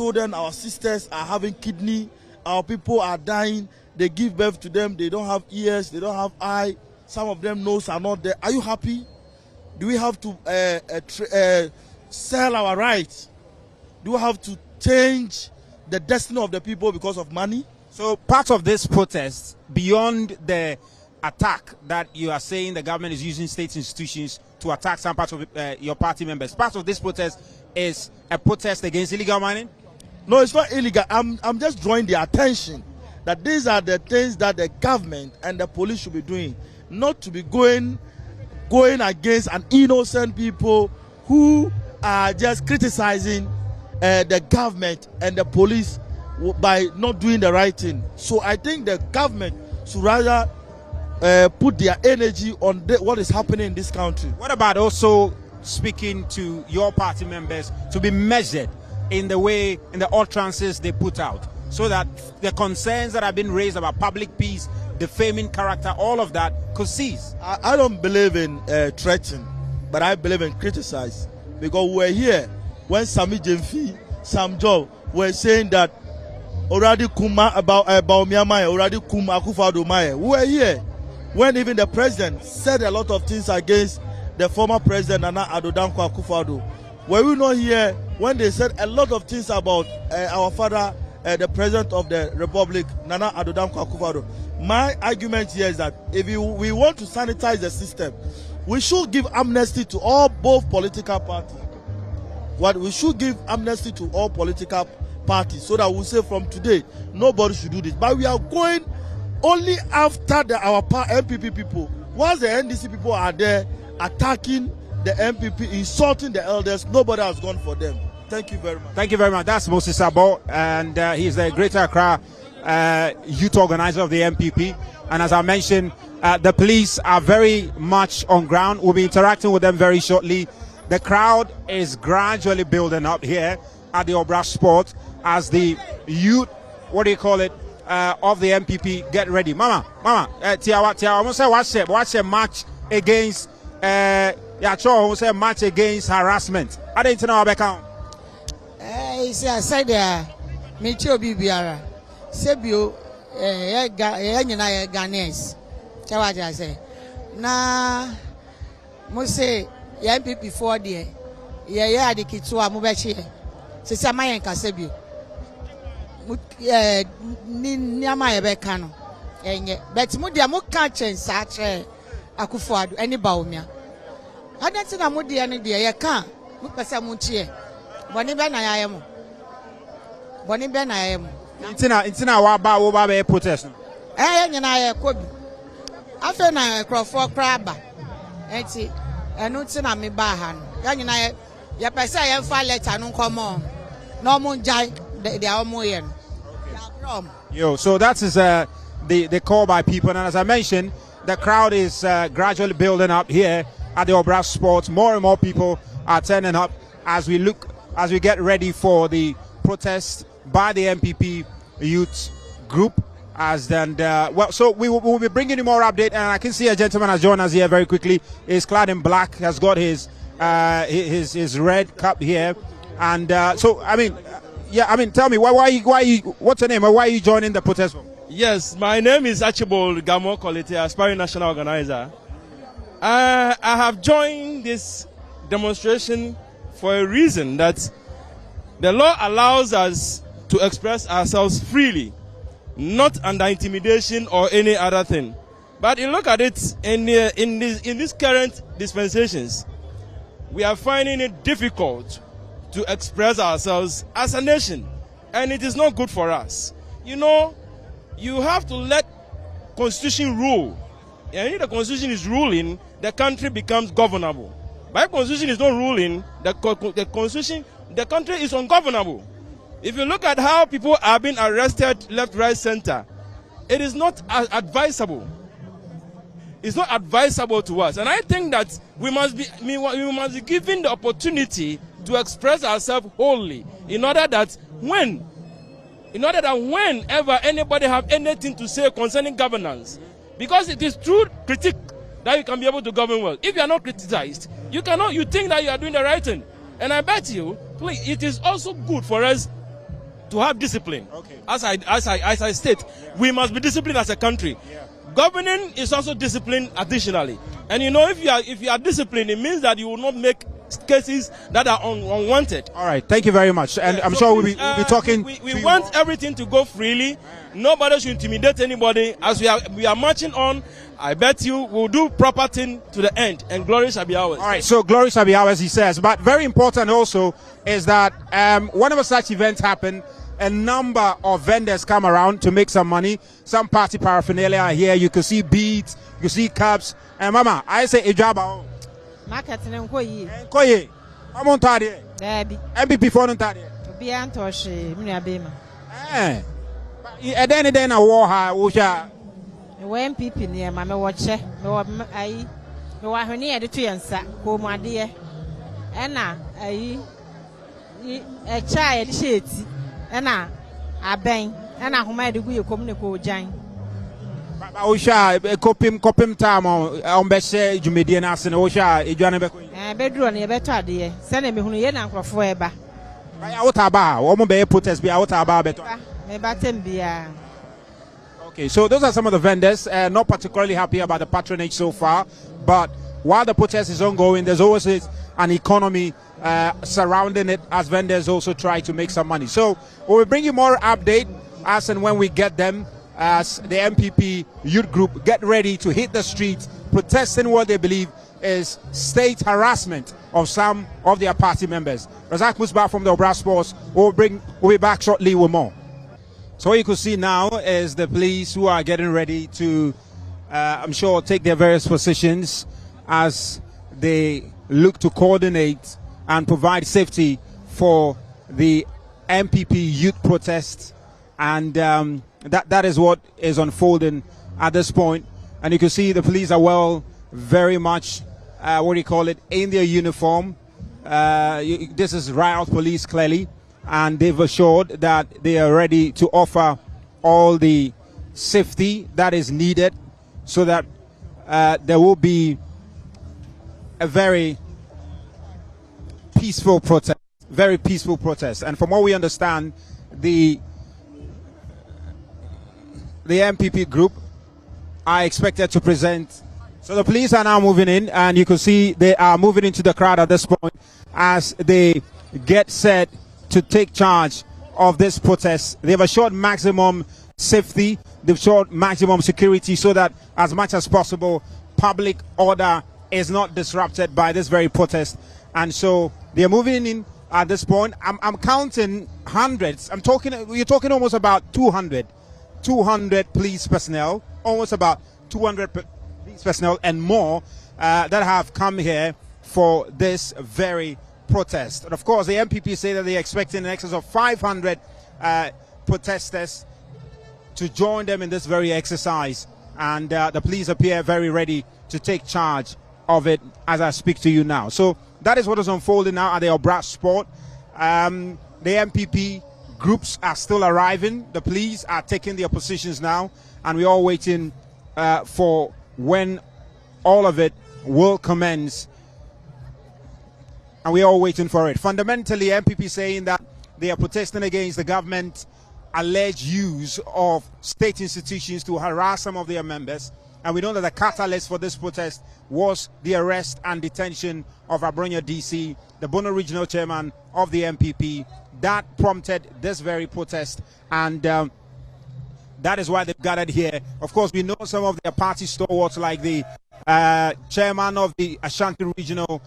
children, our sisters are having kidney, our people are dying, they give birth to them, they don't have ears, they don't have eye, some of them nose are not there. Are you happy? Do we have to sell our rights? Do we have to change the destiny of the people because of money? So part of this protest, beyond the attack that you are saying the government is using state institutions to attack some parts of your party members, part of this protest is a protest against illegal mining? No, it's not illegal. I'm just drawing the attention that these are the things that the government and the police should be doing, not to be going against an innocent people who are just criticizing the government and the police by not doing the right thing. So I think the government should rather put their energy on what is happening in this country. What about also speaking to your party members to be measured in the utterances they put out, so that the concerns that have been raised about public peace, defaming character, all of that could cease? I don't believe in threatening, but I believe in criticize. Because we're here when Sami Jemfi, Sam Joe were saying that already kuma about Myanmar, already kuma Akufo-Addo Maye. We were here when even the president said a lot of things against the former president Nana Addo Dankwa Akufo-Addo. Were we not here when they said a lot of things about our father, the president of the republic, Nana Addo Dankwa Akufo-Addo? My argument here is that if we want to sanitize the system, we should give amnesty to both political parties. We should give amnesty to all political parties so that we say from today nobody should do this. But we are going only after our NPP people. Once the NDC people are there attacking the NPP, insulting the elders, nobody has gone for them. Thank you very much. Thank you very much. That's Moses Sabo, and he's the Greater Accra youth organizer of the NPP. And as I mentioned, the police are very much on ground. We'll be interacting with them very shortly. The crowd is gradually building up here at the Obra Sport as the youth, what do you call it, of the NPP get ready. Mama, Tiawa, almost say watch a match against match against harassment. I didn't know about account. I said me too biara. Sebio Ghanaians. Chawaja I say. Na Mose NPP for there. Yeah, the Kitsua Mubachi. Sisa Mayan Kasebio. Niama Ebekano. But Mudia Mukanchen Sache Akufo-Addo any Baumia. I don't see Mudi any dear. You can't. Mukasa Munchie. Boniben I am. Boniben I am. Intina Waba protest. And I could. After I cross for crabba. And not seen me bahan. Yan I, Yapasa and file letter no come on. No moon jai, they are moyen. Yo, so that is the call by people, and as I mentioned, the crowd is gradually building up here at the Obra Sports. More and more people are turning up as we get ready for the protest by the NPP youth group. So we will be bringing you more update, and I can see a gentleman has joined us here very quickly. He's clad in black, has got his red cap here, and so I mean, tell me why you, what's your name, or why are you joining the protest? Yes, my name is Archibald Gamo Kolete, aspiring national organizer. I have joined this demonstration for a reason, that the law allows us to express ourselves freely, not under intimidation or any other thing. But you look at it in these current dispensations, we are finding it difficult to express ourselves as a nation, and it is not good for us. You know, you have to let constitution rule, and if the constitution is ruling, the country becomes governable. But if constitution is not ruling, the country is ungovernable. If you look at how people are being arrested left, right, center, it is not advisable. It's not advisable to us, and I think that we must be given the opportunity to express ourselves wholly, in order that whenever anybody have anything to say concerning governance, because it is through critique that you can be able to govern well. If you are not criticized, you think that you are doing the right thing. And I bet you, please, it is also good for us to have discipline. Okay. As I state, we must be disciplined as a country. Governing is also discipline additionally. And you know, if you are disciplined, it means that you will not make cases that are unwanted. All right, thank you very much. And I'm sure we'll be talking. We want everything to go freely. Nobody should intimidate anybody. As we are marching on, I bet you we'll do proper thing to the end, and glory shall be ours. All right, so glory shall be ours, he says. But very important also is that whenever such events happen, a number of vendors come around to make some money. Some party paraphernalia are here. You can see beads, you can see cups. And Mama, I say a job. Marketing and Koyi. Koye, I'm on tardy. Debbie. MPP for on tardy. Be Antoshi, Minabima. Then a war, which are NPP near Mamma Watcher. No, I. No, I near the tree and sat. Oh, my dear. Anna, a child shit. Anna, a bang. Anna, who might agree, communicate Jane. Osha, copim time on Bessie, Jumedian Asin, Osha, Johnny bedroom near better, dear. Send me who yen uncle forever. Out about, woman be protest be out about better. Okay, so those are some of the vendors. Not particularly happy about the patronage so far, but while the protest is ongoing, there's always an economy surrounding it as vendors also try to make some money. So we'll bring you more update as and when we get them, as the MPP youth group get ready to hit the streets protesting what they believe is state harassment of some of their party members. Razak Musbah from the Obra Sports. We'll be back shortly with more. So what you can see now is the police who are getting ready to, I'm sure, take their various positions as they look to coordinate and provide safety for the MPP youth protest. And that is what is unfolding at this point. And you can see the police are very much, in their uniform. This is riot police clearly. And they've assured that they are ready to offer all the safety that is needed so that there will be a very peaceful protest. And from what we understand, the MPP group are expected to present. So the police are now moving in, and you can see they are moving into the crowd at this point as they get set to take charge of this protest. They've assured maximum safety, they've assured maximum security so that as much as possible public order is not disrupted by this very protest. And so they're moving in at this point. I'm counting hundreds. You're talking almost about 200 police personnel, almost about 200 police personnel and more that have come here for this very protest. And of course, the MPP say that they're expecting in excess of 500 protesters to join them in this very exercise. And the police appear very ready to take charge of it as I speak to you now. So that is what is unfolding now at the Obra Sport. The MPP groups are still arriving. The police are taking their positions now. And we're all waiting for when all of it will commence. And we're all waiting for it. Fundamentally, MPP saying that they are protesting against the government alleged use of state institutions to harass some of their members. And we know that the catalyst for this protest was the arrest and detention of Abronya DC, the Bono regional chairman of the MPP. That prompted this very protest, and that is why they've gathered here. Of course, we know some of their party stalwarts like the chairman of the Ashanti regional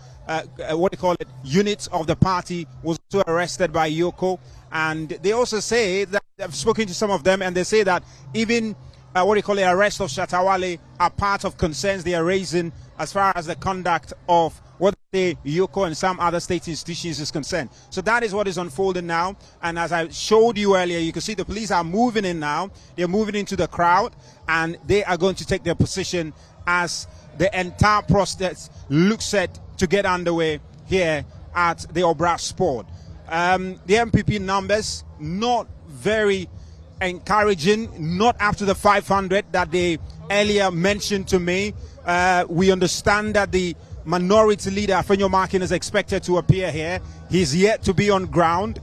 unit of the party was also arrested by Yoko. And they also say that I've spoken to some of them, and they say that even the arrest of Shatawale are part of concerns they are raising as far as the conduct of what the Yoko and some other state institutions is concerned. So that is what is unfolding now. And as I showed you earlier, you can see the police are moving in now. They're moving into the crowd, and they are going to take their position as the entire process looks set to get underway here at the Obra Sport. The MPP numbers not very encouraging, not up to the 500 that they earlier mentioned to me. We understand that the Minority Leader Afenyo Markin is expected to appear here. He's yet to be on ground.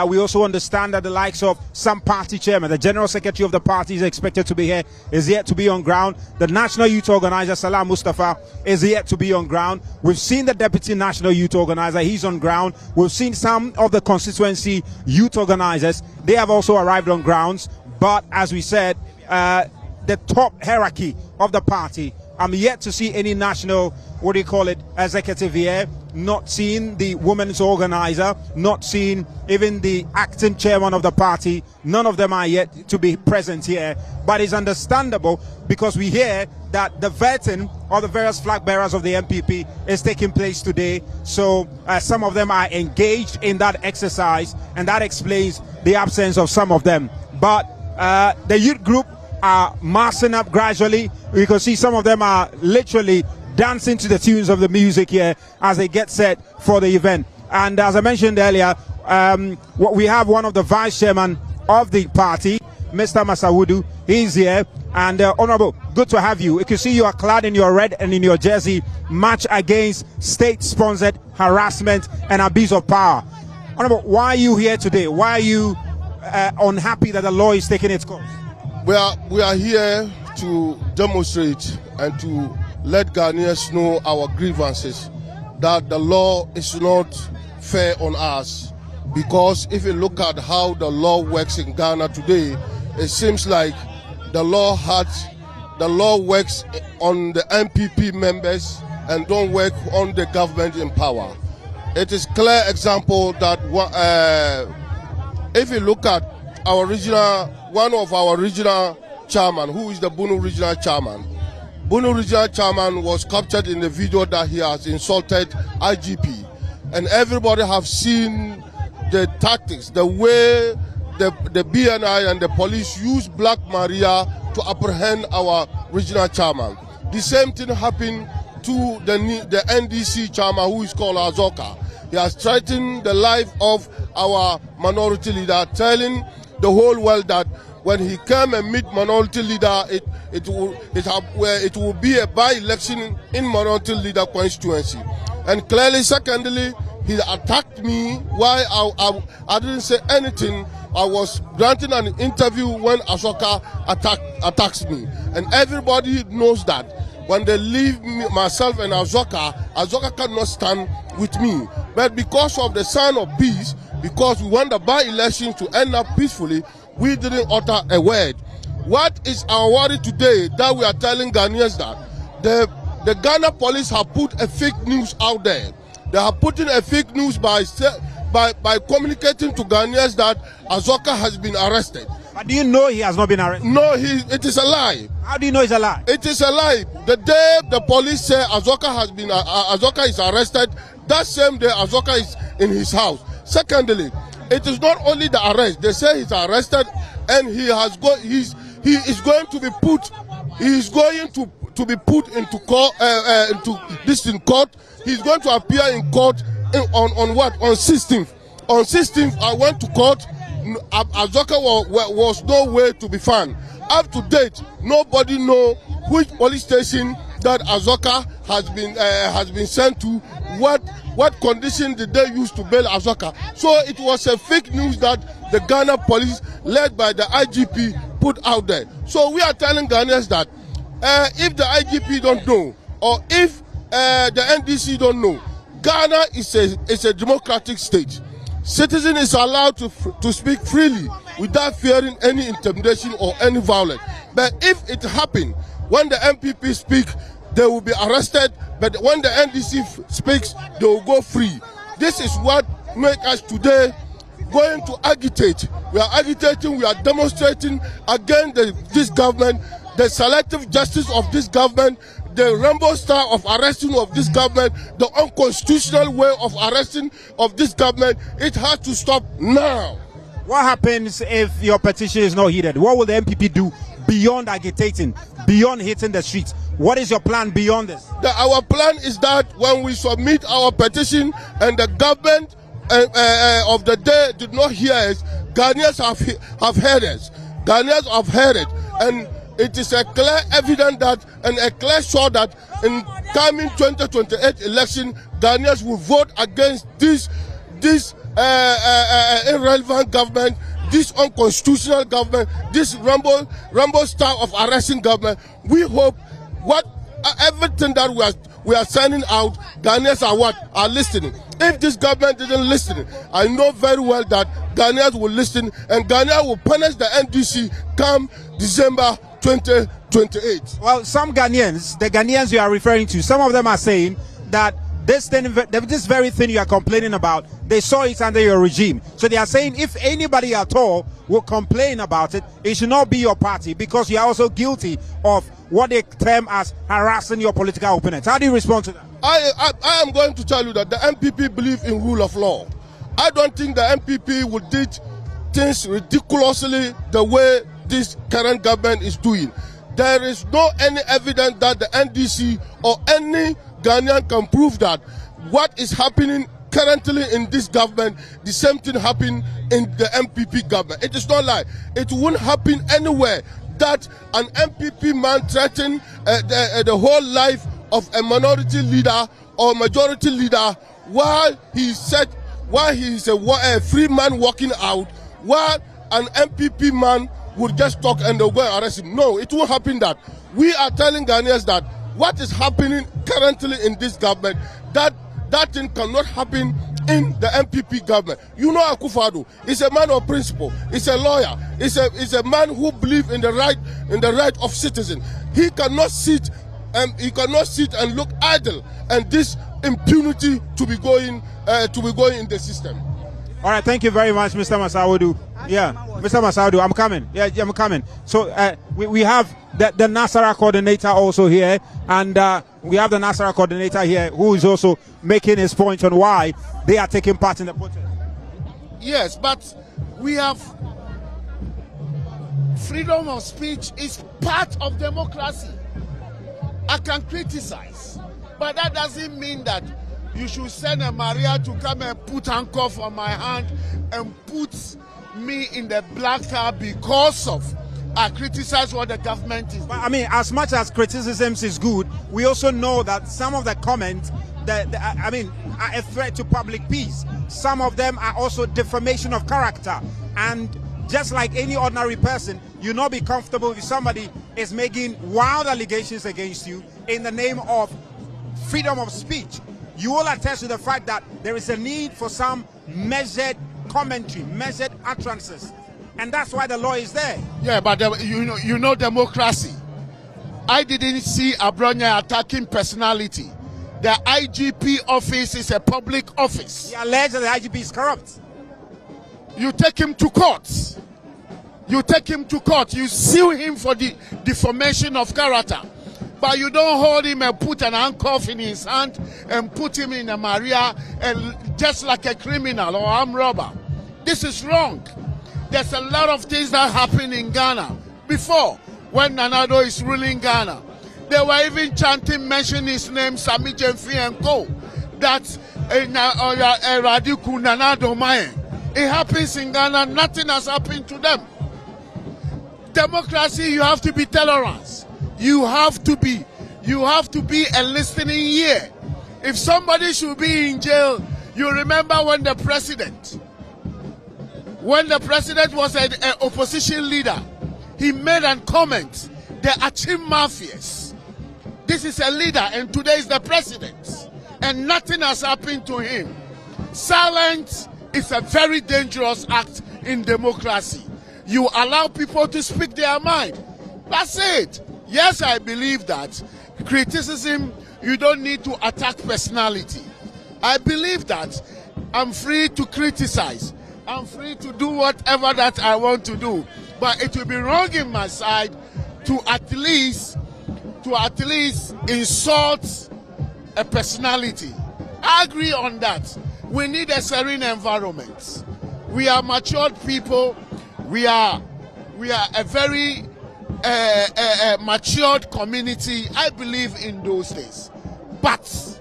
We also understand that the likes of some party chairman, the general secretary of the party is expected to be here, is yet to be on ground. The national youth organizer, Salam Mustafa, is yet to be on ground. We've seen the deputy national youth organizer, he's on ground. We've seen some of the constituency youth organizers, they have also arrived on grounds. But as we said, the top hierarchy of the party, I'm yet to see any national, executive here, not seeing the women's organizer, not seeing even the acting chairman of the party. None of them are yet to be present here. But it's understandable because we hear that the vetting of the various flag bearers of the NPP is taking place today. So some of them are engaged in that exercise, and that explains the absence of some of them. But the youth group are massing up gradually. You can see some of them are literally dancing to the tunes of the music here as they get set for the event. And as I mentioned earlier, we have one of the vice chairman of the party, Mr. Masawudu. He's here. And Honorable, good to have you. You can see you are clad in your red and in your jersey, March Against State-Sponsored Harassment and Abuse of Power. Honorable, why are you here today? Why are you unhappy that the law is taking its course? We are here to demonstrate and to let Ghanaians know our grievances, that the law is not fair on us. Because if you look at how the law works in Ghana today, it seems like the law works on the NPP members and don't work on the government in power. It is clear example that if you look at one of our regional chairman, who is the Bunu regional chairman. Bunu regional chairman was captured in the video that he has insulted IGP, and everybody have seen the tactics, the way the BNI and the police use Black Maria to apprehend our regional chairman. The same thing happened to the NDC chairman, who is called Azoka. He has threatened the life of our minority leader, telling the whole world that when he came and meet minority leader, it will be a by-election in minority leader constituency. And clearly, secondly, he attacked me while I didn't say anything. I was granting an interview when Asoka attacks me. And everybody knows that when they leave myself and Azoka cannot stand with me. But because of the sign of peace, because we want the by-election to end up peacefully, we didn't utter a word. What is our worry today that we are telling Ghanaians that the Ghana police have put a fake news out there. They are putting a fake news by communicating to Ghanaians that Azoka has been arrested. But do you know he has not been arrested? No, it is a lie. How do you know it's a lie? It is a lie. The day the police say Azoka is arrested, that same day Azoka is in his house. Secondly, it is not only the arrest. They say he's arrested, and he is going to be put. He is going to be put into court. In court. He's going to appear in court on what? On 16th. On 16th, I went to court. Azoka was nowhere to be found. Up to date, nobody know which police station that Azoka has been sent to. What condition did they use to bail Azoka? So it was a fake news that the Ghana police, led by the IGP, put out there. So we are telling Ghanaians that if the IGP don't know, or if the NDC don't know, Ghana is a democratic state. Citizen is allowed to speak freely without fearing any intimidation or any violence. But if it happens, when the MPP speak, they will be arrested, but when the NDC speaks, they will go free. This is what makes us today going to agitate. We are agitating, we are demonstrating against this government, the selective justice of this government, the rainbow star of arresting of this government, the unconstitutional way of arresting of this government. It has to stop now. What happens if your petition is not heeded? What will the MPP do beyond agitating, beyond hitting the streets? What is your plan beyond this? Our plan is that when we submit our petition and the government of the day did not hear us, Ghanaians have heard us. Ghanaians have heard it. And it is a clear evidence that, and a clear show that in coming 2028 election, Ghanaians will vote against this irrelevant government, this unconstitutional government, this rumble style of arresting government. We hope everything that we are sending out, Ghanaians are listening. If this government didn't listen, I know very well that Ghanaians will listen, and Ghana will punish the NDC come December 2028. Well, some Ghanaians, the Ghanaians you are referring to, some of them are saying that this very thing you are complaining about, they saw it under your regime. So they are saying if anybody at all will complain about it, it should not be your party, because you are also guilty of what they term as harassing your political opponents. How do you respond to that? I am going to tell you that the NPP believe in rule of law. I don't think the NPP would do things ridiculously the way this current government is doing. There is no any evidence that the NDC or any Ghanaian can prove that what is happening currently in this government, the same thing happened in the NPP government. It is not like it won't happen anywhere that an NPP man threaten the whole life of a minority leader or majority leader while he is a free man walking out, while an NPP man would just talk and they'll go and arrest him. No, it won't happen that. We are telling Ghanaians that what is happening currently in this government, that thing cannot happen in the NPP government. You know, Akufo-Addo is a man of principle. He's a lawyer. He's a man who believes in the right of citizen. He cannot sit and look idle, and this impunity to be going in the system. All right, thank you very much, Mr. Masawudu. Yeah, Mr. Masawudu, I'm coming. Yeah, I'm coming. So we have the Nasara coordinator also here, and we have the Nasara coordinator here who is also making his point on why they are taking part in the protest. Yes, but we have freedom of speech is part of democracy. I can criticize, but that doesn't mean that you should send a Maria to come and put handcuff on my hand and put me in the black car because of I criticize what the government is doing. But I mean, as much as criticisms is good, we also know that some of the comments are a threat to public peace. Some of them are also defamation of character. And just like any ordinary person, you not be comfortable if somebody is making wild allegations against you in the name of freedom of speech. You will attest to the fact that there is a need for some measured commentary, measured utterances, and that's why the law is there. Yeah, but you know democracy. I didn't see Abronya attacking personality. The IGP office is a public office. He alleged that the IGP is corrupt. You take him to court. You take him to court. You sue him for the defamation of character. But you don't hold him and put an handcuff in his hand and put him in a Maria just like a criminal or armed robber. This is wrong. There's a lot of things that happen in Ghana. Before, when Nanado is ruling Ghana, they were even chanting, mentioning his name, Sami Jemfi and Co. That's Radiku Nanado Maye. It happens in Ghana, nothing has happened to them. Democracy, you have to be tolerant. You have to be a listening ear. If somebody should be in jail, you remember when the president was an opposition leader, he made a comment, the Achim Mafias. This is a leader and today is the president. And nothing has happened to him. Silence is a very dangerous act in democracy. You allow people to speak their mind. That's it. Yes, I believe that criticism, you don't need to attack personality. I believe that I'm free to criticize. I'm free to do whatever that I want to do. But it will be wrong in my side to at least insult a personality. I agree on that. We need a serene environment. We are matured people. We are a very matured community. I believe in those days. But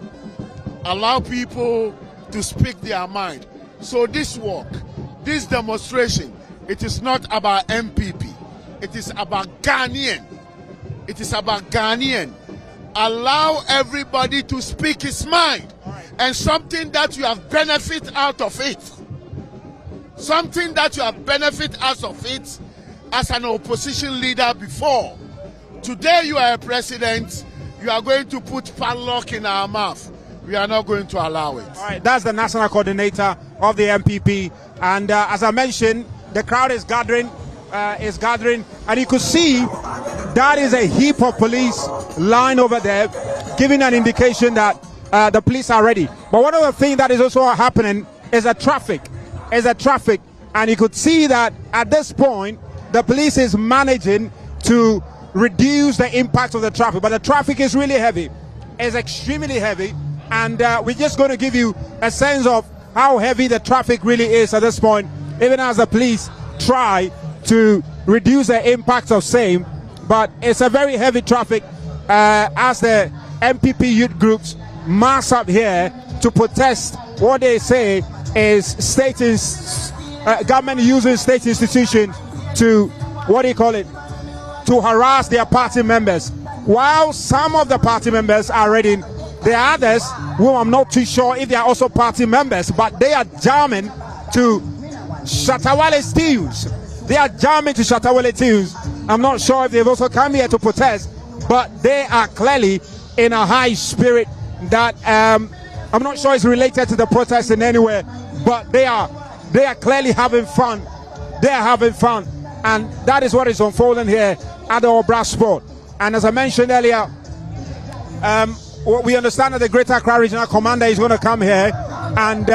allow people to speak their mind. So this work, this demonstration, it is not about NPP. It is about Ghanaian. It is about Ghanaian. allow everybody to speak his mind and something that you have benefit out of it. Something that you have benefit out of it as an opposition leader before. Today you are a president, you are going to put padlock in our mouth. We are not going to allow it. All right, that's the national coordinator of the NPP. And as I mentioned, the crowd is gathering, and you could see that is a heap of police lying over there, giving an indication that the police are ready. But one of the things that is also happening is a traffic, and you could see that at this point, the police is managing to reduce the impact of the traffic, but the traffic is really heavy. It's extremely heavy, and we're just going to give you a sense of how heavy the traffic really is at this point, even as the police try to reduce the impact of same. But it's a very heavy traffic as the NPP youth groups mass up here to protest what they say is government using state institutions to, to harass their party members. While some of the party members are ready, there are others who I'm not too sure if they are also party members, but they are jamming to Shatawale's tunes. They are jamming to Shatawale tunes. I'm not sure if they've also come here to protest, but they are clearly in a high spirit that I'm not sure it's related to the protest in any way, but they are clearly having fun. They are having fun, and that is what is unfolding here at the Obra Sport. And as I mentioned earlier, we understand that the Greater Accra Regional Commander is going to come here, and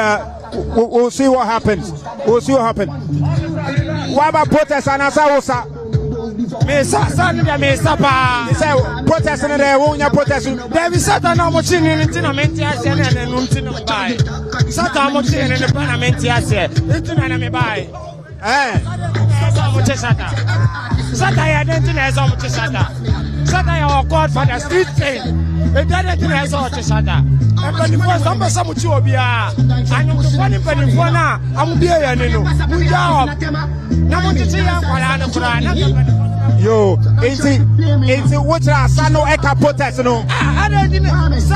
we'll see what happens. We'll see what happens. What about protest? And as I was protesting there, won't you protest? There is certain opportunity in the parliament. Satire called for the street thing. It doesn't has all to Sata. And when you first number some of you will be and you funny penny for now, I'm be a yo, ain't what I saw no echo protest. No, I didn't say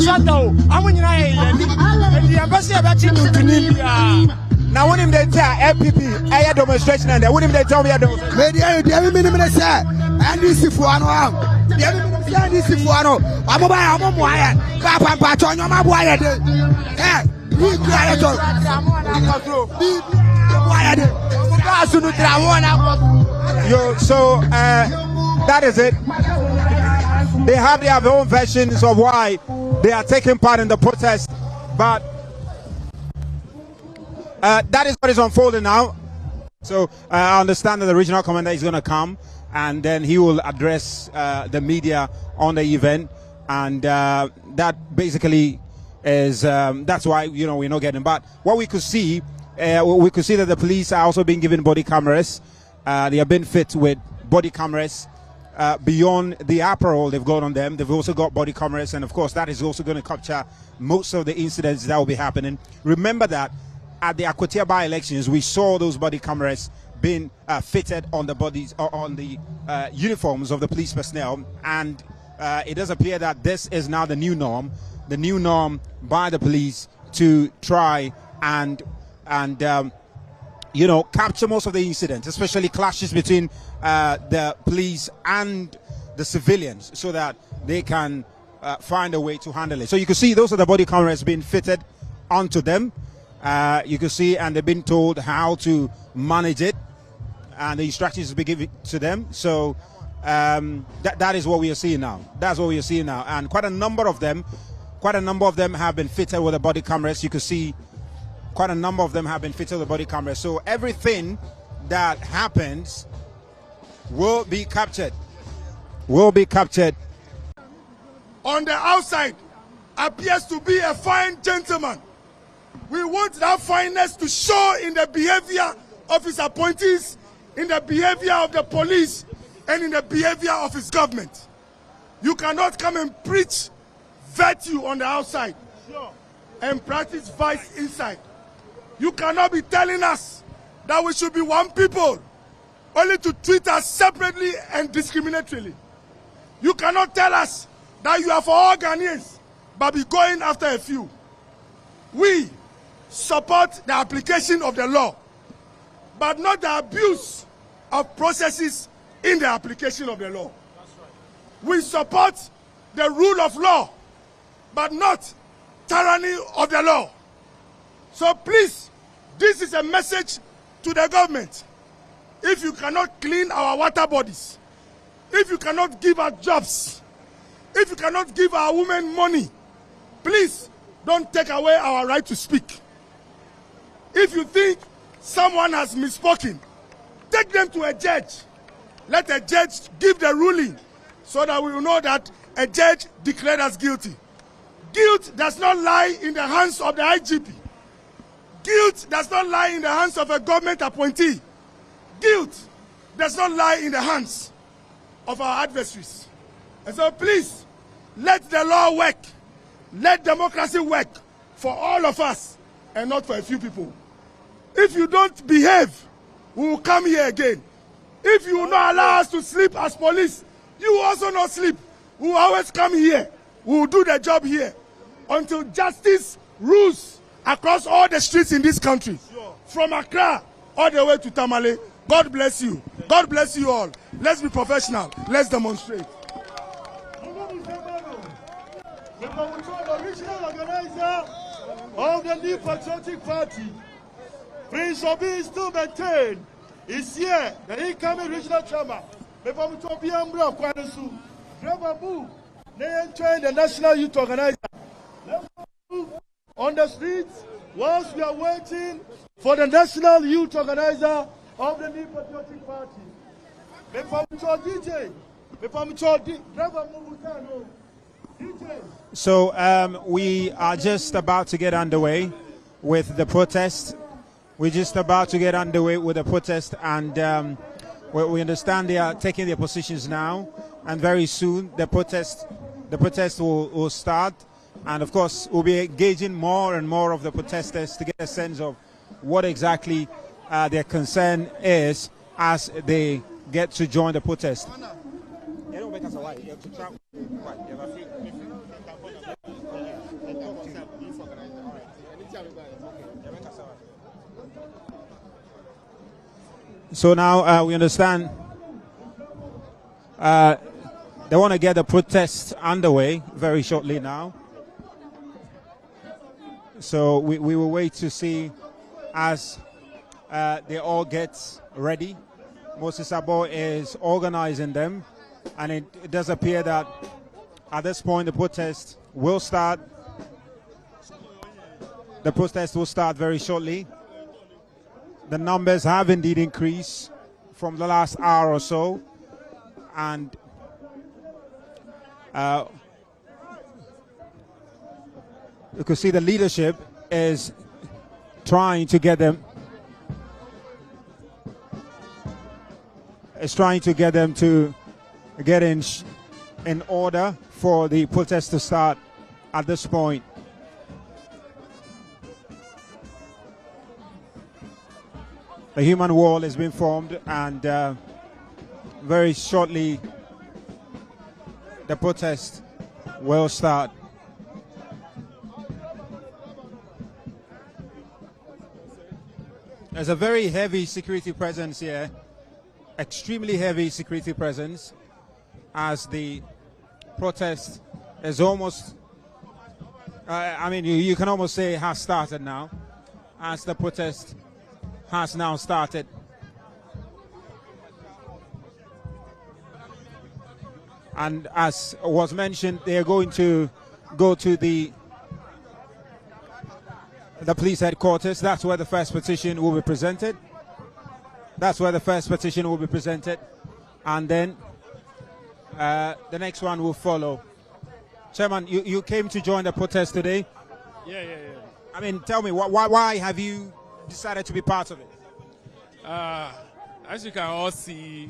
Shadow. I'm when the ambassador about you to Libya. Now, when they tell NPP, I demonstration, and when they tell me, I don't. Every minute, say, and this is for one. This is for one. I'm a wire. Papa, Patron, I'm a wire. Yo, so that is it. They have their own versions of why they are taking part in the protest, but that is what is unfolding now. So I understand that the regional commander is going to come, and then he will address the media on the event, and that basically is that's why we're not getting. But what we could see that the police are also being given body cameras. They have been fit with body cameras beyond the apparel they've got on them. They've also got body cameras, and of course that is also going to capture most of the incidents that will be happening. Remember that at the Akwatia by-elections, we saw those body cameras being fitted on the bodies or on the uniforms of the police personnel, and it does appear that this is now the new norm by the police to try and capture most of the incidents, especially clashes between the police and the civilians, so that they can find a way to handle it. So you can see those are the body cameras being fitted onto them. You can see, and they've been told how to manage it, and the instructions will be given to them. So that is what we are seeing now. That's what we are seeing now, and quite a number of them have been fitted with the body cameras. You can see quite a number of them have been fitted with the body cameras. So everything that happens will be captured. On the outside appears to be a fine gentleman. We want that fineness to show in the behavior of his appointees, in the behavior of the police, and in the behavior of his government. You cannot come and preach virtue on the outside and practice vice inside. You cannot be telling us that we should be one people, only to treat us separately and discriminatorily. You cannot tell us that you are for all Ghanaians, but be going after a few. We support the application of the law, but not the abuse of processes in the application of the law. We support the rule of law, but not tyranny of the law. So please, this is a message to the government. If you cannot clean our water bodies, if you cannot give us jobs, if you cannot give our women money, please don't take away our right to speak. If you think someone has misspoken, take them to a judge. Let a judge give the ruling so that we will know that a judge declared us guilty. Guilt does not lie in the hands of the IGP. Guilt does not lie in the hands of a government appointee. Guilt does not lie in the hands of our adversaries. And so please, let the law work. Let democracy work for all of us and not for a few people. If you don't behave, we will come here again. If you will not allow us to sleep as police, you will also not sleep. We will always come here. We will do the job here until justice rules across all the streets in this country, from Accra all the way to Tamale. God bless you. God bless you all. Let's be professional. Let's demonstrate. The regional organizer of the New Patriotic Party, Prince Obi, is still maintained. Is here, the incoming regional chairman. The National Youth Organizer. On the streets, whilst we are waiting for the National Youth Organizer of the New Patriotic Party. So we are just about to get underway with the protest. We're just about to get underway with the protest, and we understand they are taking their positions now, and very soon the protest will start. And of course, we'll be engaging more and more of the protesters to get a sense of what exactly their concern is as they get to join the protest. So now we understand they want to get the protest underway very shortly now. So we will wait to see as they all get ready. Moses Abo is organizing them, and it does appear that at this point the protest will start. The protest will start very shortly. The numbers have indeed increased from the last hour or so, and you can see the leadership is trying to get them. It's trying to get them to get in order for the protest to start at this point. The human wall has been formed, and very shortly the protest will start. There's a very heavy security presence here, extremely heavy security presence, as the protest is almost, you can almost say has started now, as the protest has now started. And as was mentioned, they are going to go to the police headquarters. That's where the first petition will be presented. That's where the first petition will be presented. And then the next one will follow. Chairman, you came to join the protest today. Yeah. I mean, tell me, why have you decided to be part of it? As you can all see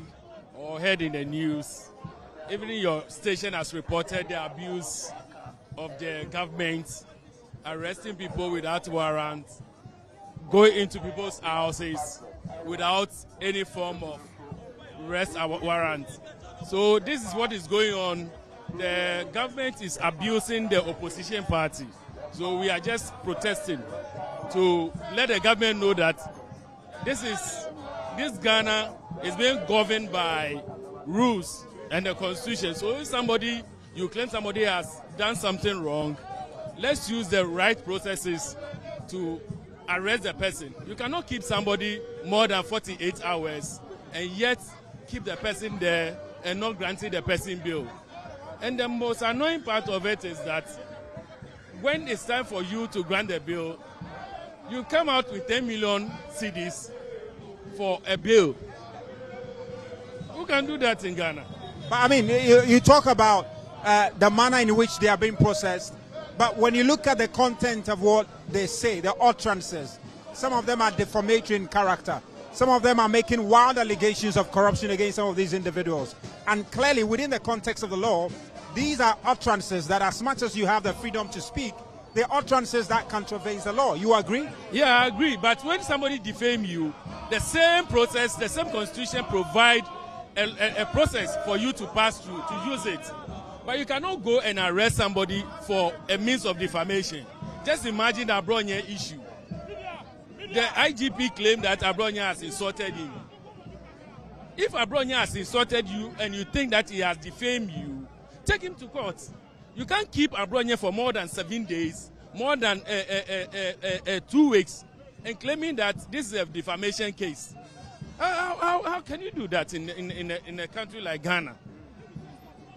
or heard in the news, even your station has reported the abuse of the government, arresting people without warrants, going into people's houses without any form of arrest warrant. So this is what is going on the government is abusing the opposition party. So we are just protesting to let the government know that this Ghana is being governed by rules and the constitution. So if you claim somebody has done something wrong, let's use the right processes to arrest the person. You cannot keep somebody more than 48 hours and yet keep the person there and not granting the person bail. And the most annoying part of it is that when it's time for you to grant the bail, you come out with 10 million cedis for a bail. Who can do that in Ghana? But I mean, you talk about the manner in which they are being processed, but when you look at the content of what they say, the utterances, some of them are defamatory in character. Some of them are making wild allegations of corruption against some of these individuals. And clearly, within the context of the law, these are utterances that, as much as you have the freedom to speak, they're utterances that contravenes the law. You agree? Yeah, I agree. But when somebody defames you, the same process, the same constitution provide a process for you to pass through, to use it. But you cannot go and arrest somebody for a means of defamation. Just imagine the Abronya issue. The IGP claimed that Abronya has insulted him. If Abronya has insulted you and you think that he has defamed you, take him to court. You can't keep Abronya for more than 7 days, more than 2 weeks, and claiming that this is a defamation case. How can you do that in a country like Ghana?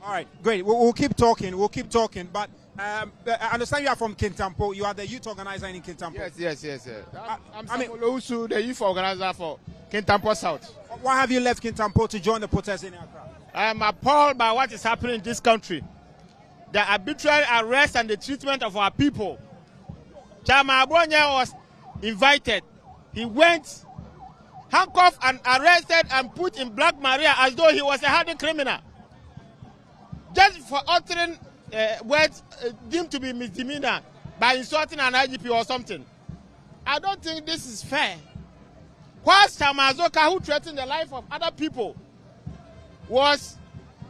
All right, great. We'll keep talking. But I understand you are from Kintampo. You are the youth organizer in Kintampo. Yes. I'm Samolo, the youth organizer for Kintampo South. Why have you left Kintampo to join the protest in Accra? I am appalled by what is happening in this country. The arbitrary arrest and the treatment of our people. Chama Abronya was invited. He went, handcuffed and arrested and put in Black Maria as though he was a hardened criminal. Just for uttering words deemed to be misdemeanor by insulting an IGP or something. I don't think this is fair. Whilst Chamazoka, who threatened the life of other people, was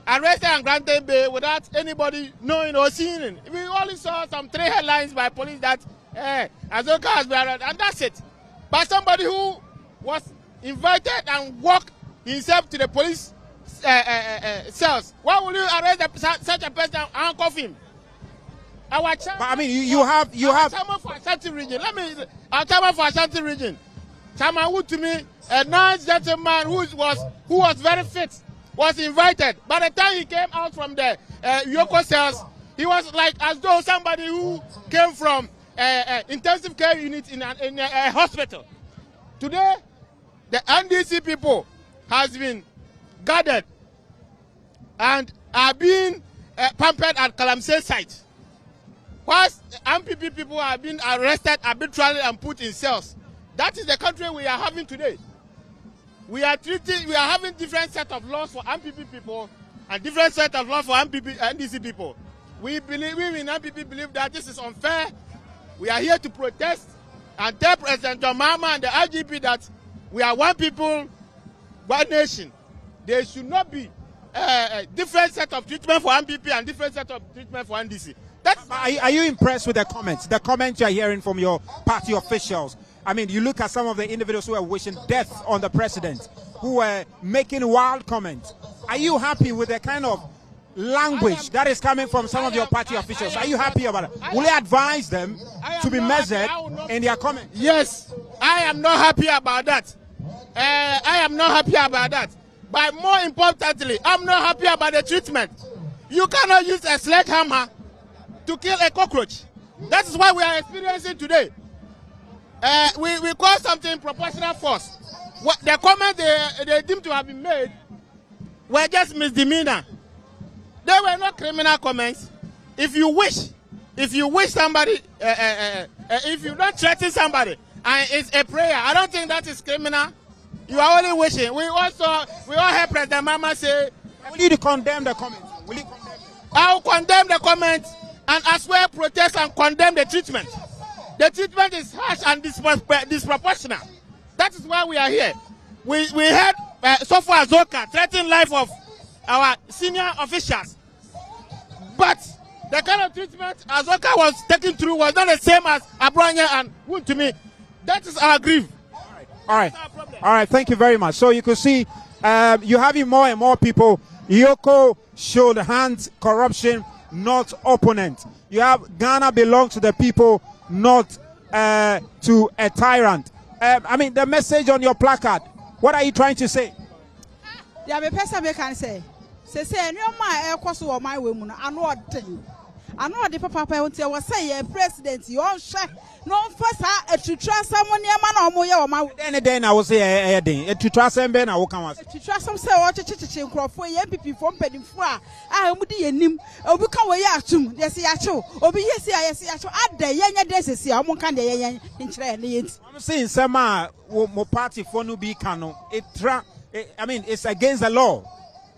arrested and granted bail without anybody knowing or seeing it. We only saw some 3 headlines by police that Azoka has been arrested, and that's it. But somebody who was invited and walked himself to the police cells, why would you arrest such a person and handcuff him? But I mean, you have. Chairman for Ashanti region. Our chairman for Ashanti region, Chairman Wood, to me, a nice gentleman who was very fit, was invited. By the time he came out from the Yoko cells, he was like as though somebody who came from intensive care unit in a hospital. Today, the NDC people has been gathered and are being pampered at Kalamse site. Whilst the NPP people are being arrested arbitrarily and put in cells. That is the country we are having today. We are having different set of laws for NPP people and different set of laws for NDC people. We in NPP believe that this is unfair. We are here to protest and tell President John Mahama and the IGP that we are one people, one nation. There should not be a different set of treatment for NPP and different set of treatment for NDC. Are you impressed with the comments? The comments you are hearing from your party officials? I mean, you look at some of the individuals who are wishing death on the president, who were making wild comments. Are you happy with the kind of language that is coming from some of your party officials? Are you happy about it? Will you advise them to be measured in their comments? Yes, I am not happy about that. I am not happy about that. But more importantly, I'm not happy about the treatment. You cannot use a sledgehammer to kill a cockroach. That is what we are experiencing today. We call something proportional force. The comments they deemed to have been made were just misdemeanor. They were not criminal comments. If you wish somebody, if you don't threaten somebody, and it's a prayer, I don't think that is criminal. You are only wishing. We all heard President Mama say, will you condemn the comments? Will you condemn them? I will condemn the comments and as well protest and condemn the treatment. The treatment is harsh and disproportionate. That is why we are here. We heard Suro Ahunahuna threatening life of our senior officials. But the kind of treatment Azoka was taken through was not the same as Abranya and Wontumi. That is our grief. All right. Thank you very much. So you could see, you having more and more people. Yoko should hand corruption, not opponent. You have Ghana belongs to the people, not to a tyrant. I mean, the message on your placard. What are you trying to say? Yeah, the person can say no my so or my woman. I know the papa was say president. You all share no first to trust someone near man or my then I was say to trust them ben I will come to trust some say or chichichin crop for NPP from Pedim Fra. I am with him. Or become way out to yes, yacho. Or be yes, yacho. Add the young days, see, I'm kind of young in trade. I'm saying some more party for no be canon. I mean, it's against the law.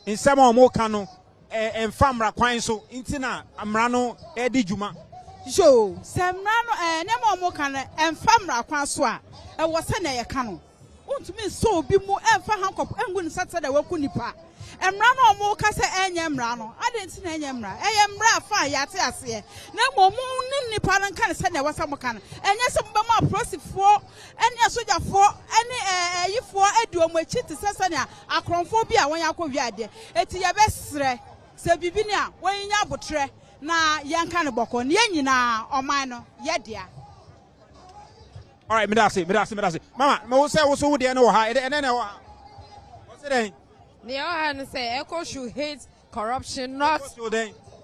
In some more canon. And famra kwan so intina amrano edi juma so semrano nemo mo kan en famra kwan so a e wo se na ye ka no untumi so bi mu emfa hankop engu ni sata da waku nipa emrano mo ka se enye mrano ade ntina enye mra mra fa ya te ase na mo mu ni nipa nan kan se na wasa mo kan enye se mo ma prosifo ene sojafo ene yifo edu mo echi te sesa na akronfo bi a won yakọ wi ade eti ye besre se bibini a wanya botre na yanka ne boko ne nyina oman no ye dia. All right, me that's mama me wo say wo so wo de no ha e ne wa what's it then ne o say echo should hate corruption not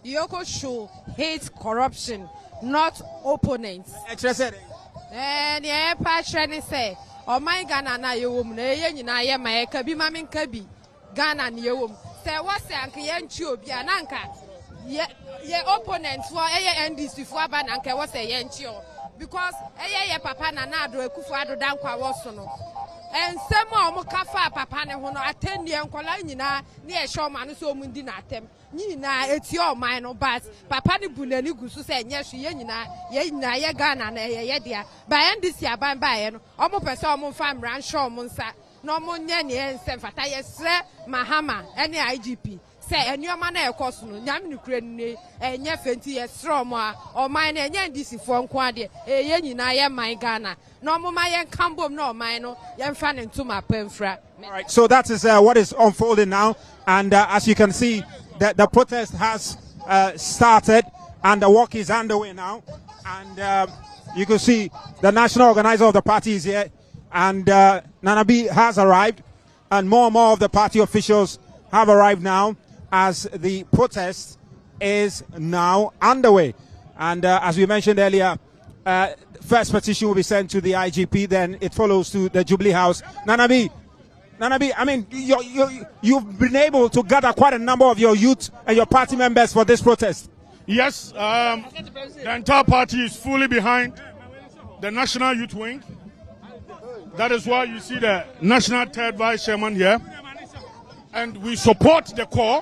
Yoko should hate corruption not opponents. Ne pa training say o my Ghana na ye wom na ye nyina ye ma ye ka bi ma men ka bi Ghana ne ye wom say what say anka ye nchi obi ananka ye opponents for NDC for aba nanka what say ye nchi o because ye papa na ado ekufu ado dankwa wo so no and some o kafa papa ne ho no atendi enkola nyina ne ye show ma no so mu ndi na atem nyina eti o man no but papa ne bunani gusu say nye hwe ye nyina ye Ghana na ye dia ba NDC aban ba ye no o mo pese o mo fa mran show mo nsa no mo nye ne ensem fata ye sre mahama ene IGP say enyoma na ekoso no nyam ne kura ne enye fenti ye sre mo a o man na enye NDC fo nko ade ye nyina ye man Ghana no mo ma ye kambom no man no ye mfa ne ntuma pamfra. All right, so that is what is unfolding now, and as you can see the protest has started and the work is underway now, and you can see the national organizer of the party is here, and Nanabi has arrived, and more of the party officials have arrived now as the protest is now underway. And as we mentioned earlier, first petition will be sent to the IGP, then it follows to the Jubilee House. Nanabi, I mean, you've been able to gather quite a number of your youth and your party members for this protest. Yes, the entire party is fully behind the National Youth Wing. That is why you see the National Third Vice Chairman here. And we support the core,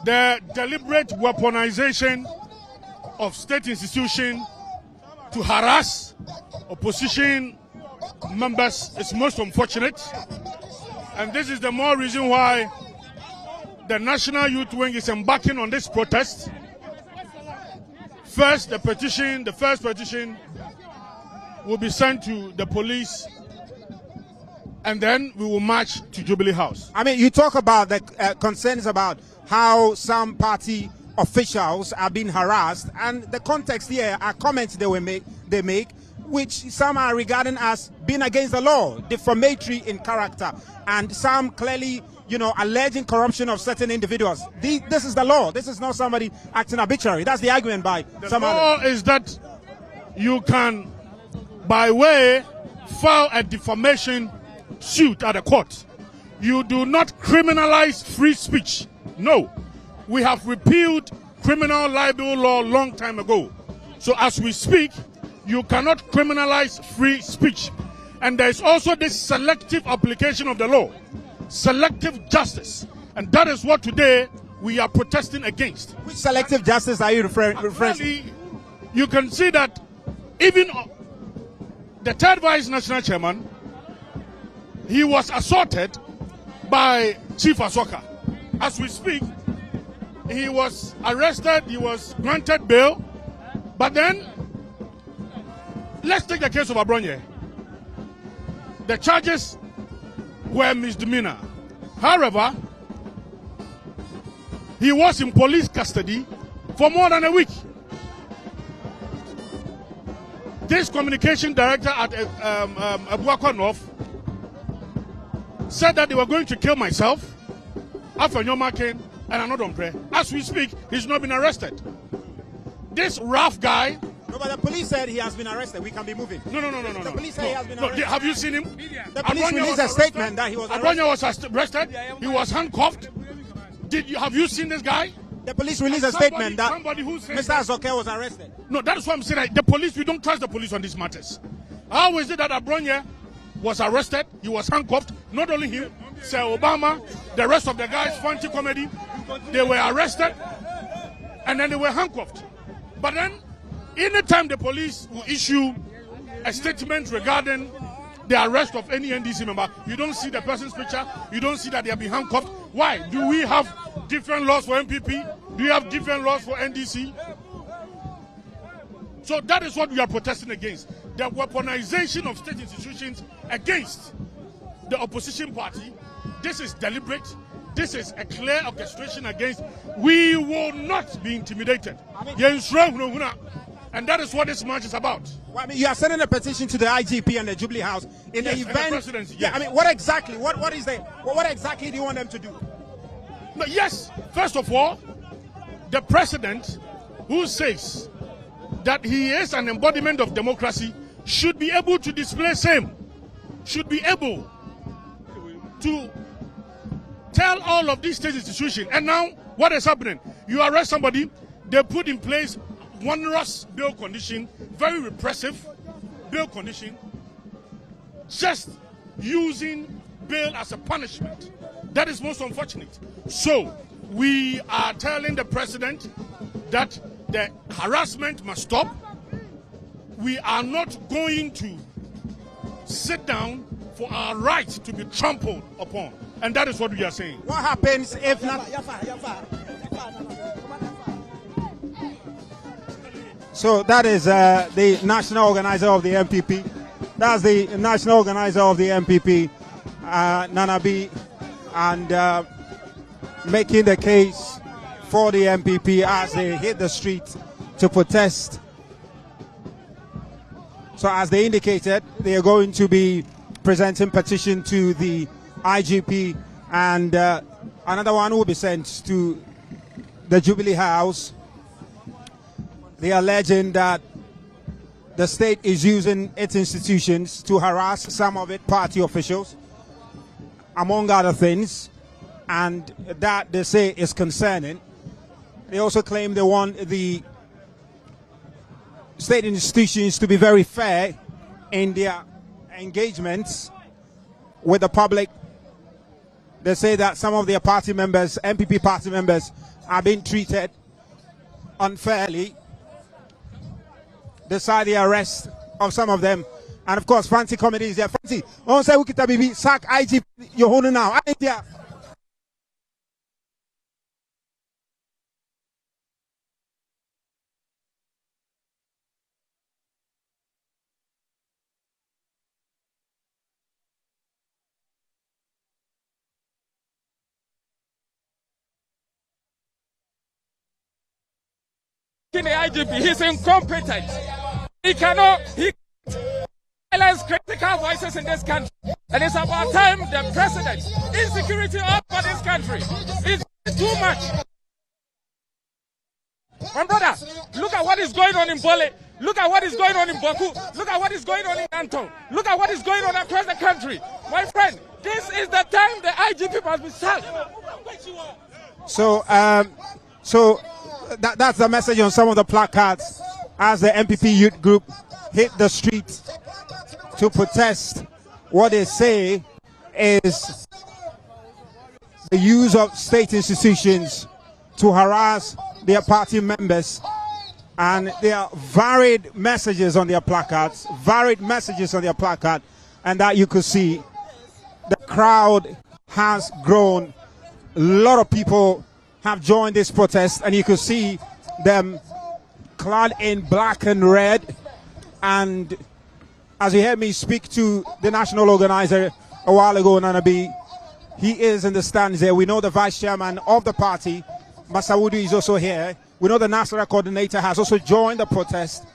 the deliberate weaponization of state institutions to harass opposition members is most unfortunate, and this is the more reason why the National Youth Wing is embarking on this protest. First, the first petition will be sent to the police, and then we will march to Jubilee House. I mean, you talk about the concerns about how some party officials are being harassed, and the context here are comments they make, which some are regarding as being against the law, defamatory in character, and some clearly, alleging corruption of certain individuals. This is the law. This is not somebody acting arbitrary. That's the argument by some others. The law is that you can, by way, file a defamation suit at a court. You do not criminalize free speech. No. We have repealed criminal libel law long time ago. So as we speak, you cannot criminalize free speech. And there is also this selective application of the law, selective justice. And that is what today we are protesting against. Which selective justice are you referring to? You can see that even the third vice national chairman, he was assaulted by Chief Asoka. As we speak, he was arrested, he was granted bail, but then, let's take the case of Abronye. The charges were misdemeanor. However, he was in police custody for more than a week. This communication director at Abuakwa North said that they were going to kill myself after Nyoma came and Adom prayer. As we speak, he's not been arrested. This rough guy. No, but the police said he has been arrested. We can be moving. No. The police said he has been arrested. Have you seen him? The police released a statement that he was arrested. Abronye was arrested. He was handcuffed. Have you seen this guy? The police released a statement that Mr. Azoke was arrested. No, that is what I'm saying. The police, we don't trust the police on these matters. How is it that Abronye was arrested? He was handcuffed. Not only him, Sir Obama, the rest of the guys, Fanti Comedy, they were arrested and then they were handcuffed. But then, anytime the police will issue a statement regarding the arrest of any NDC member, you don't see the person's picture, you don't see that they have been handcuffed. Why? Do we have different laws for NPP? Do we have different laws for NDC? So that is what we are protesting against. The weaponization of state institutions against the opposition party. This is deliberate. This is a clear orchestration against. We will not be intimidated. And that is what this march is about. Well, I mean, you are sending a petition to the IGP and the Jubilee House in the event. The presidency, yes. I mean, what exactly? What exactly do you want them to do? No, yes. First of all, the president, who says that he is an embodiment of democracy, should be able to display same. Should be able to tell all of these state institutions. And now, what is happening? You arrest somebody, they put in place onerous bail condition, very repressive bail condition, just using bail as a punishment. That is most unfortunate. So, we are telling the president that the harassment must stop. We are not going to sit down for our right to be trampled upon. And that is what we are saying. What happens if not? So that is the national organizer of the NPP. That's the national organizer of the NPP, Nana B, and making the case for the NPP as they hit the street to protest. So as they indicated, they are going to be presenting petition to the IGP, and another one will be sent to the Jubilee House. They are alleging that the state is using its institutions to harass some of its party officials, among other things, and that they say is concerning. They also claim they want the state institutions to be very fair in their engagements with the public. They say that some of their party members, NPP party members, are being treated unfairly. They cite the arrest of some of them. And of course, Fancy Comedy is there. Fancy, on say Wikita BB, sack IG, you're holding now. Idea. The IGP, he's incompetent. He cannot silence critical voices in this country. And it's about time the president, insecurity all over this country is too much. My brother, look at what is going on in Bole. Look at what is going on in Boku. Look at what is going on in Anton. Look at what is going on across the country. My friend, this is the time the IGP must be sacked. So that's the message on some of the placards as the NPP youth group hit the street to protest what they say is the use of state institutions to harass their party members. And there are varied messages on their placards, and that you could see the crowd has grown. A lot of people have joined this protest, and you can see them clad in black and red. And as you heard me speak to the national organizer a while ago, Nanabi, he is in the stands there. We know the vice chairman of the party, Masawudu, is also here. We know the national coordinator has also joined the protest,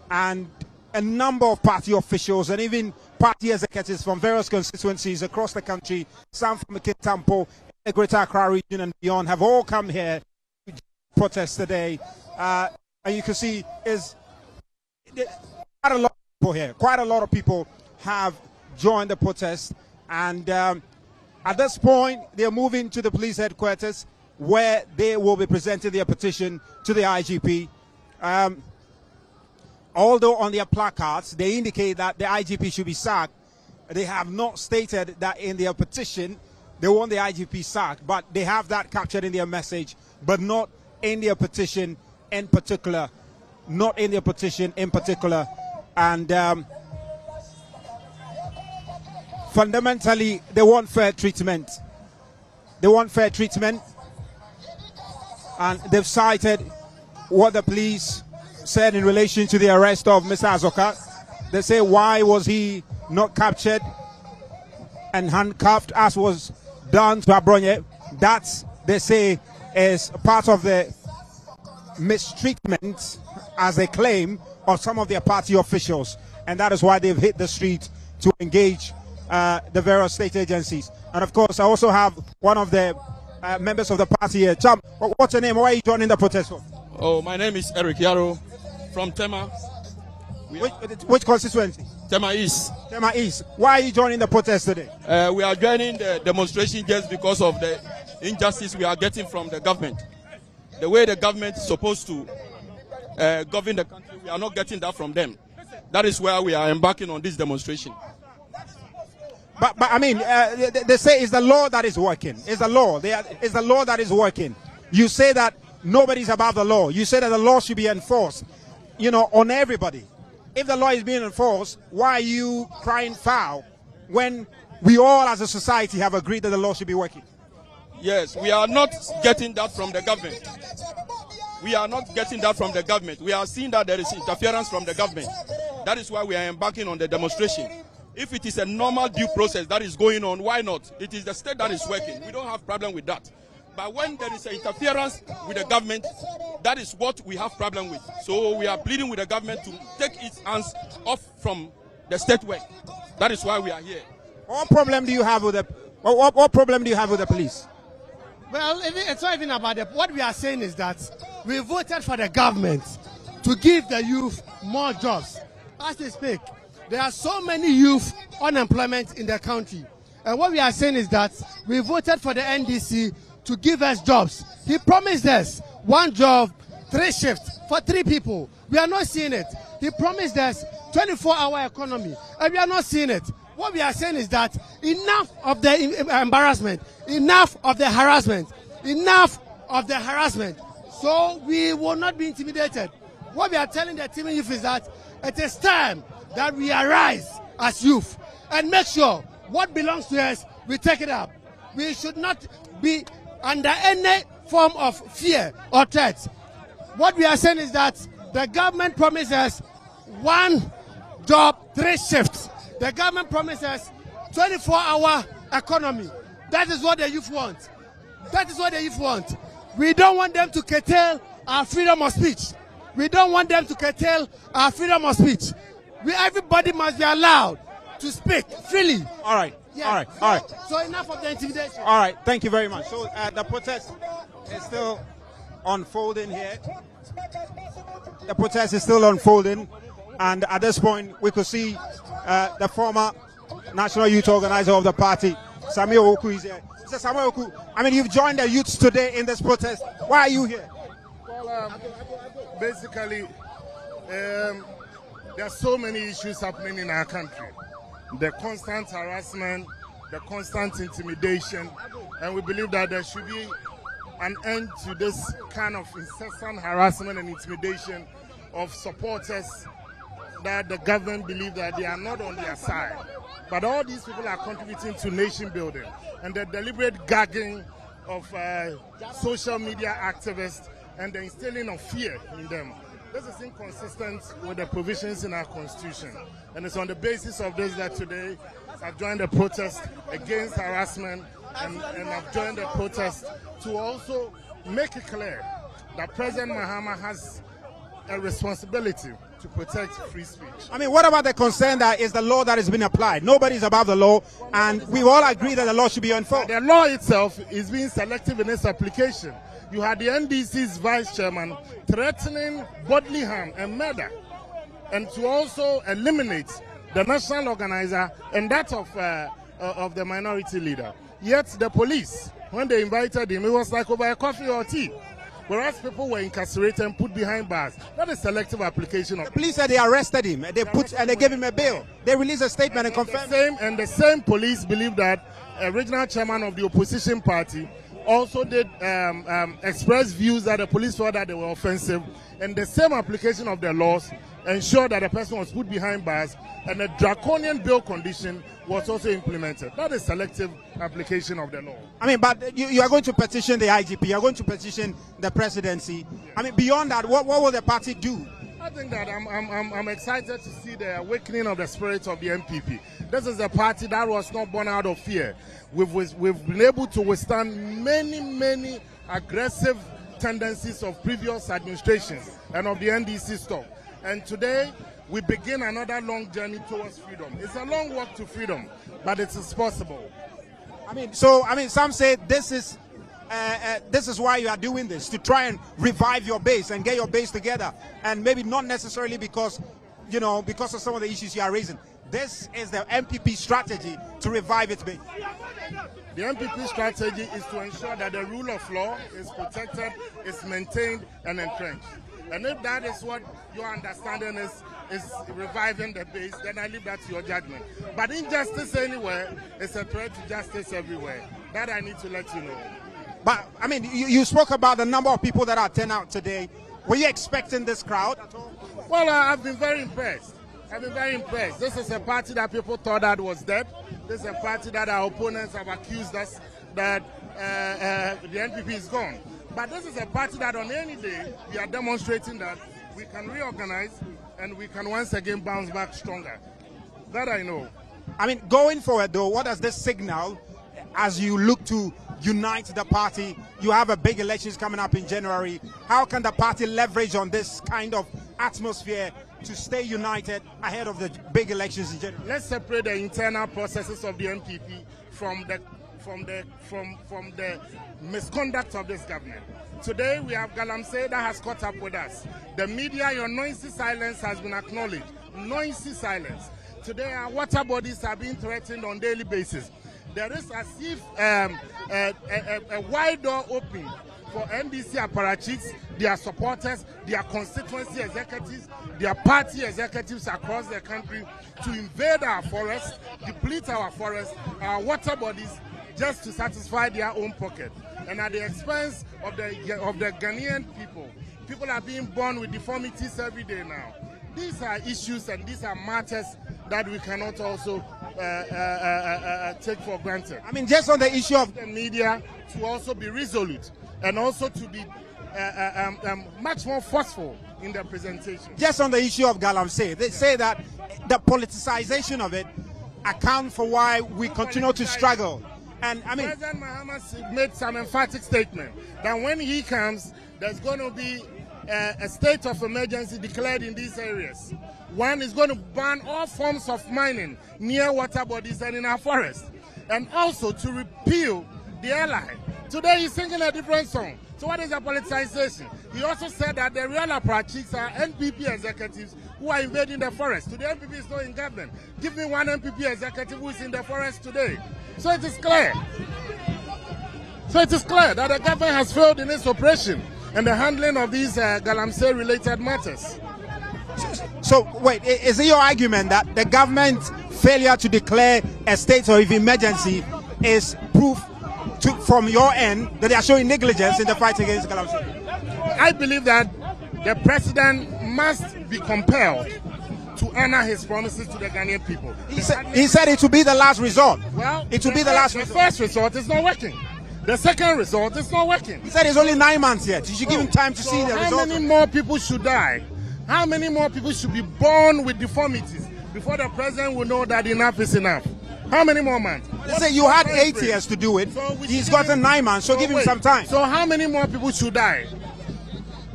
and a number of party officials and even party executives from various constituencies across the country, some from Kitampo, the Greater Accra region and beyond, have all come here to protest today. And you can see is quite a lot of people here. Quite a lot of people have joined the protest, and at this point they are moving to the police headquarters, where they will be presenting their petition to the IGP. Although on their placards they indicate that the IGP should be sacked, they have not stated that in their petition they want the IGP sacked, but they have that captured in their message, but not in their petition in particular. Not in their petition in particular. And fundamentally, they want fair treatment. They want fair treatment. And they've cited what the police said in relation to the arrest of Mr. Azoka. They say, why was he not captured and handcuffed as was done to Abronye? That, they say, is part of the mistreatment, as they claim, of some of their party officials. And that is why they've hit the street to engage the various state agencies. And of course, I also have one of the members of the party here. Cham, what's your name? Why are you joining the protest for? Oh, my name is Eric Yaro from Tema. Which constituency? Tema East. Tema East. Why are you joining the protest today? We are joining the demonstration just because of the injustice we are getting from the government. The way the government is supposed to govern the country, we are not getting that from them. That is why we are embarking on this demonstration. But I mean, they say it's the law that is working. It's the law. It's the law that is working. You say that nobody's above the law. You say that the law should be enforced, you know, on everybody. If the law is being enforced, why are you crying foul when we all as a society have agreed that the law should be working? Yes, we are not getting that from the government. We are not getting that from the government. We are seeing that there is interference from the government. That is why we are embarking on the demonstration. If it is a normal due process that is going on, why not? It is the state that is working. We don't have problem with that. But when there is an interference with the government, that is what we have problem with. So we are pleading with the government to take its hands off from the state work. That is why we are here. What problem do you have with the what problem do you have with the police? Well, it's not even about it. What we are saying is that we voted for the government to give the youth more jobs. As they speak, there are so many youth unemployment in the country. And what we are saying is that we voted for the NDC to give us jobs. He promised us 1 job, 3 shifts for 3 people. We are not seeing it. He promised us 24-hour economy, and we are not seeing it. What we are saying is that enough of the embarrassment, enough of the harassment, enough of the harassment. So we will not be intimidated. What we are telling the team youth is that it is time that we arise as youth and make sure what belongs to us, we take it up. We should not be under any form of fear or threat. What we are saying is that the government promises 1 job, 3 shifts. The government promises 24-hour economy. That is what the youth want. That is what the youth want. We don't want them to curtail our freedom of speech. We don't want them to curtail our freedom of speech. Everybody must be allowed to speak freely. All right. Yes. All right. All right. So enough of the intimidation. All right. Thank you very much. So the protest is still unfolding here. The protest is still unfolding, and at this point we could see the former national youth organizer of the party, Samuel Oku, is here. Mr. Samuel Oku, I mean, you've joined the youths today in this protest. Why are you here? Well, basically, there are so many issues happening in our country. The constant harassment, the constant intimidation, and we believe that there should be an end to this kind of incessant harassment and intimidation of supporters that the government believe that they are not on their side. But all these people are contributing to nation building, and the deliberate gagging of social media activists and the instilling of fear in them. This is inconsistent with the provisions in our constitution. And it's on the basis of this that today I've joined the protest against harassment and I've joined the protest to also make it clear that President Mahama has a responsibility to protect free speech. I mean, what about the concern that is the law that has been applied? Nobody's above the law, and we all agree that the law should be enforced. The law itself is being selective in its application. You had the NDC's vice chairman threatening bodily harm and murder, and to also eliminate the national organizer and that of the minority leader. Yet the police, when they invited him, it was like over a coffee or tea. Whereas people were incarcerated and put behind bars. That is selective application of. The police said they arrested him and they gave him a bail. They released a statement and confirmed. The same police believe that a regional chairman of the opposition party also did express views that the police thought that they were offensive, and the same application of the laws ensured that the person was put behind bars and a draconian bail condition was also implemented. That is selective application of the law. I mean, but you are going to petition the IGP, you are going to petition the presidency. I mean, beyond that, what will the party do? I think that I'm excited to see the awakening of the spirit of the NPP. This is a party that was not born out of fear. We've been able to withstand many aggressive tendencies of previous administrations and of the NDC stock. And today, we begin another long journey towards freedom. It's a long walk to freedom, but it is possible. I mean, some say this is why you are doing this, to try and revive your base and get your base together, and maybe not necessarily because of some of the issues you are raising. This is the NPP strategy to revive its base. The NPP strategy is to ensure that the rule of law is protected, is maintained and entrenched. And if that is what your understanding is reviving the base, then I leave that to your judgment. But injustice anywhere is a threat to justice everywhere. That I need to let you know. But, I mean, you spoke about the number of people that are turned out today. Were you expecting this crowd at all? Well, I've been very impressed. This is a party that people thought that was dead. This is a party that our opponents have accused us that the NPP is gone. But this is a party that on any day, we are demonstrating that we can reorganize and we can once again bounce back stronger. That I know. I mean, going forward though, what does this signal as you look to unite the party? You have a big elections coming up in January. How can the party leverage on this kind of atmosphere to stay united ahead of the big elections in January? Let's separate the internal processes of the NPP from the misconduct of this government. Today we have Galamsey that has caught up with us. The media, your noisy silence has been acknowledged. Noisy silence. Today our water bodies are being threatened on a daily basis. There is as if a wide door open for NDC apparatchiks, their supporters, their constituency executives, their party executives across the country to invade our forests, deplete our forests, our water bodies, just to satisfy their own pocket, and at the expense of the Ghanaian people. People are being born with deformities every day now. These are issues and these are matters that we cannot also take for granted. I mean, just on the issue of the media to also be resolute and also to be much more forceful in their presentation. Just on the issue of Galamsey, they say that the politicization of it accounts for why we continue to struggle. And I mean, President Mahama made some emphatic statement that when he comes, there's going to be a state of emergency declared in these areas. One is going to ban all forms of mining near water bodies and in our forests, and also to repeal the airline. Today he's singing a different song. So what is the politicization? He also said that the real apparatchiks are NPP executives who are invading the forest. Today NPP is not in government. Give me one NPP executive who is in the forest today. So it is clear. That the government has failed in its operation and the handling of these Galamsey related matters. So wait, is it your argument that the government's failure to declare a state of emergency is proof from your end that they are showing negligence in the fight against Galamsey? I believe that the president must be compelled to honor his promises to the Ghanaian people. He said it will be the last resort. Well, it will be the last resort. resort. The first resort is not working. The second result is not working. He said it's only 9 months yet. You should give him time to see the result. How many more people should die? How many more people should be born with deformities before the president will know that enough is enough? How many more months? They say you had 8 years to do it. He's gotten 9 months, so give him some time. So how many more people should die?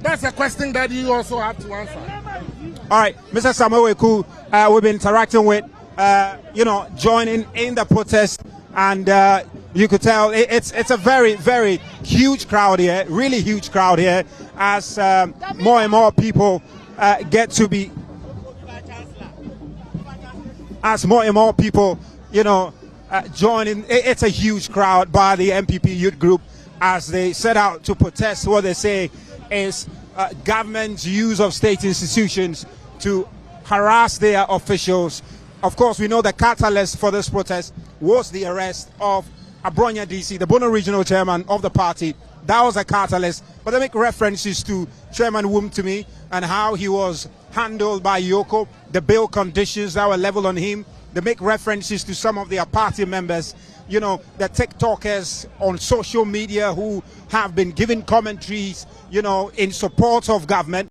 That's a question that you also have to answer. All right, Mr. Samuel Weku, we've been interacting with, joining in the protest, and you could tell it's a very, very huge crowd here, really huge crowd here, as more and more people get to be, as more and more people, join in. It's a huge crowd by the NPP youth group as they set out to protest what they say is government's use of state institutions to harass their officials. Of course, we know the catalyst for this protest was the arrest of Abronya DC, the Bono regional chairman of the party. That was a catalyst. But they make references to Chairman Wumtumi and how he was handled by Yoko, the bail conditions that were leveled on him. They make references to some of their party members, the TikTokers on social media who have been giving commentaries, in support of government.